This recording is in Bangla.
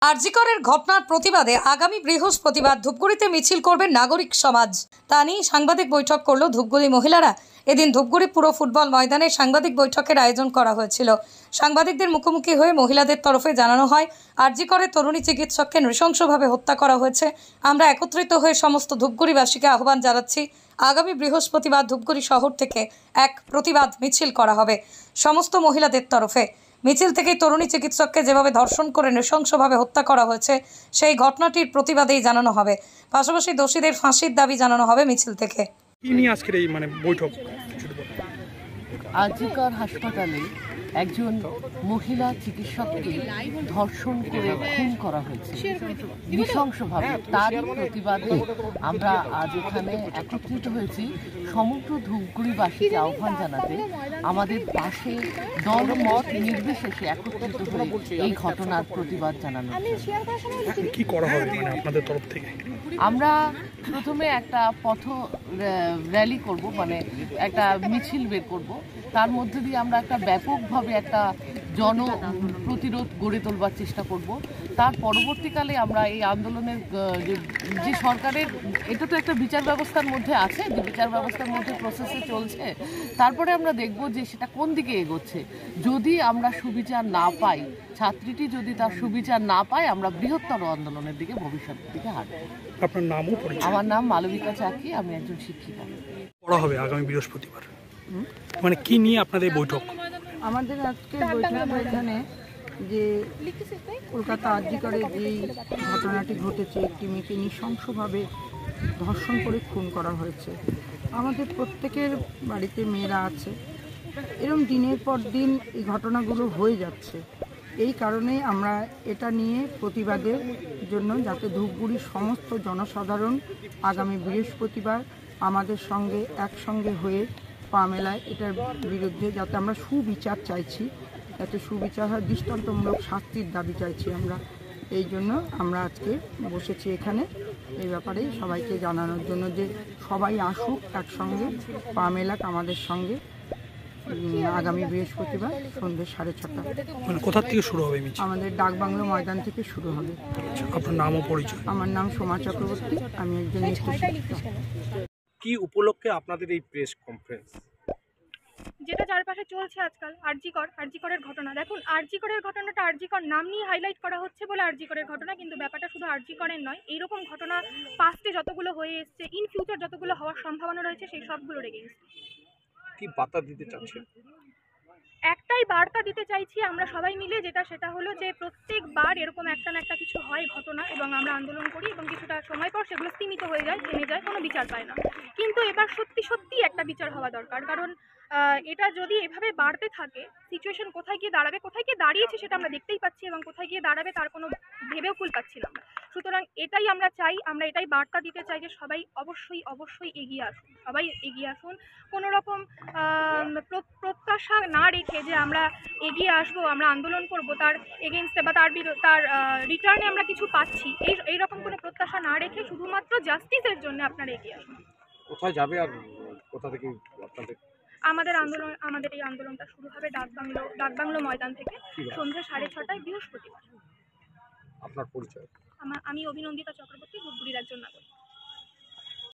আরজিকরের ঘটনার প্রতিবাদে আগামী বৃহস্পতিবার ধূপগুড়িতে মিছিল করবেন নাগরিক সমাজ। তা নিয়ে সাংবাদিক বৈঠক করল ধূপগুড়ি মহিলারা। এদিন ধূপগুড়ি পুরো ফুটবল ময়দানে সাংবাদিক বৈঠকের আয়োজন করা হয়েছিল। সাংবাদিকদের মুখোমুখি হয়ে মহিলাদের তরফে জানানো হয়, আরজিকরের তরুণী চিকিৎসককে নৃশংসভাবে হত্যা করা হয়েছে। আমরা একত্রিত হয়ে সমস্ত ধূপগুড়িবাসীকে আহ্বান জানাচ্ছি, আগামী বৃহস্পতিবার ধূপগুড়ি শহর থেকে এক প্রতিবাদ মিছিল করা হবে সমস্ত মহিলাদের তরফে। মিছিল থেকে তরুণী চিকিৎসককে যেভাবে ধর্ষণ করে নৃশংসভাবে হত্যা করা হয়েছে সেই ঘটনাটির প্রতিবাদেই জানানো হবে। পাশাপাশি দোষীদের ফাঁসির দাবি জানানো হবে মিছিল থেকে। কি নিয়ে আজকের এই বৈঠক? আরজিকর হাসপাতালে একজন মহিলা চিকিৎসককে ধর্ষণ করে খুন করা হয়েছে নৃশংসভাবে। তারই প্রতিবাদে আমরা আজ এখানে একত্রিত হয়েছি সমগ্র ধূপগুড়িবাসীকে আহ্বান জানাতে, আমাদের পাশে দল মত নির্বিশেষে একত্রিত হয়ে এই ঘটনার প্রতিবাদ জানানো। কি করা হবে আপনাদের তরফ থেকে? আমরা প্রথমে একটা পথ র্যালি করব, একটা মিছিল বের করব। তার মধ্যে দিয়ে আমরা একটা ব্যাপকভাবে একটা জন প্রতিরোধ গড়ে তোলবার চেষ্টা করব। তার পরবর্তীকালে আমরা এই আন্দোলনের যে সরকারের, এটা তো একটা বিচার ব্যবস্থার মধ্যে আছে, যে বিচার ব্যবস্থার মধ্যে প্রসেসে চলছে, তারপরে আমরা দেখব যে সেটা কোন দিকে এগোচ্ছে। যদি আমরা সুবিচার না পাই, ছাত্রীটি যদি তার সুবিচার না পায়, আমরা বৃহত্তর আন্দোলনের দিকে ভবিষ্যতের দিকে হাঁটব। আপনার নামও পরিচয়? আমার নাম মালবিকা চাকি, আমি একজন শিক্ষিকা। পড়া হবে আগামী বৃহস্পতিবার, কি নিয়ে আপনাদের বৈঠক? আমাদের আজকে বৈঠক এখানে যে কলকাতা আরজিকরে যেই ঘটনাটি ঘটেছে, একটি মেয়েকে নৃশংসভাবে ধর্ষণ করে খুন করা হয়েছে। আমাদের প্রত্যেকের বাড়িতে মেয়েরা আছে, এরকম দিনের পর দিন এই ঘটনাগুলো হয়ে যাচ্ছে। এই কারণে আমরা এটা নিয়ে প্রতিবাদের জন্য, যাতে ধূপগুড়ির সমস্ত জনসাধারণ আগামী বৃহস্পতিবার আমাদের সঙ্গে একসঙ্গে হয়ে পা মেলায়, এটার বিরুদ্ধে যাতে আমরা সুবিচার চাইছি, যাতে সুবিচার হয়, দৃষ্টান্তমূলক শাস্তির দাবি চাইছি আমরা। এই জন্য আমরা আজকে বসেছি এখানে, এই ব্যাপারে সবাইকে জানানোর জন্য যে সবাই আসুক একসঙ্গে, পা মেলাক আমাদের সঙ্গে আগামী বৃহস্পতিবার সন্ধ্যে 6:30। কোথা থেকে শুরু হবে? আমাদের ডাকবাংলো ময়দান থেকে শুরু হবে। আপনার নাম ও পরিচয়? আমার নাম সোমা চক্রবর্তী, আমি একজন নৃত্য শিক্ষিকা। কি উপলক্ষে আপনাদের এই প্রেস কনফারেন্স? যেটা চারপাশে চলছে আজকাল আরজিকরের ঘটনা। দেখুন, আরজিকরের ঘটনাটা আরজিকর নাম নিয়ে হাইলাইট করা হচ্ছে বলে আরজিকরের ঘটনা, কিন্তু ব্যাপারটা শুধু আরজিকরের নয়। এইরকম ঘটনা পাস্টে যতগুলো হয়ে এসছে, ইন ফিউচার যতগুলো হওয়ার সম্ভাবনা রয়েছে, সেই সবগুলোর এগেইনস্ট। কি বার্তা দিতে চাচ্ছেন? একটাই বার্তা দিতে চাইছি আমরা সবাই মিলে, সেটা হলো যে প্রত্যেকবার এরকম একটা না একটা কিছু হয় ঘটনা, এবং আমরা আন্দোলন করি, এবং কিছুটা সময় পর সেগুলো সীমিত হয়ে যায়, থেমে যায়, কোনো বিচার পায় না। কিন্তু এবার সত্যি একটা বিচার হওয়া দরকার, কারণ এটা যদি এভাবে বাড়তে থাকে, সিচুয়েশন কোথায় গিয়ে দাঁড়াবে, কোথায় গিয়ে দাঁড়িয়েছে সেটা আমরা দেখতেই পাচ্ছি, এবং কোথায় গিয়ে দাঁড়াবে তার কোনো ভেবেও কুল পাচ্ছি না। সুতরাং এটাই আমরা চাই, আমরা এটাই বার্তা দিতে চাই যে সবাই অবশ্যই এগিয়ে আসুন, সবাই এগিয়ে আসুন। কোনো রকম প্রত্যাশা না রেখে যে আমরা এগিয়ে আসবো, আমরা আন্দোলন করব, তার এগেনস্টে বা তার রিটার্নে আমরা কিছু পাচ্ছি, এইরকম কোনো প্রত্যাশা না রেখে শুধুমাত্র জাস্টিসের জন্য আপনারা এগিয়ে আসুন। কোথায় যাবে আর কোথা থেকে আপনাদের? আমাদের এই আন্দোলনটা শুরু হবে ডাকবাংলো ময়দান থেকে সন্ধ্যে 6:30 বৃহস্পতিবার। আপনার পরিচয়? আমি অভিনন্দিতা চক্রবর্তী, ধূপগুড়ির একজন নাগরিক।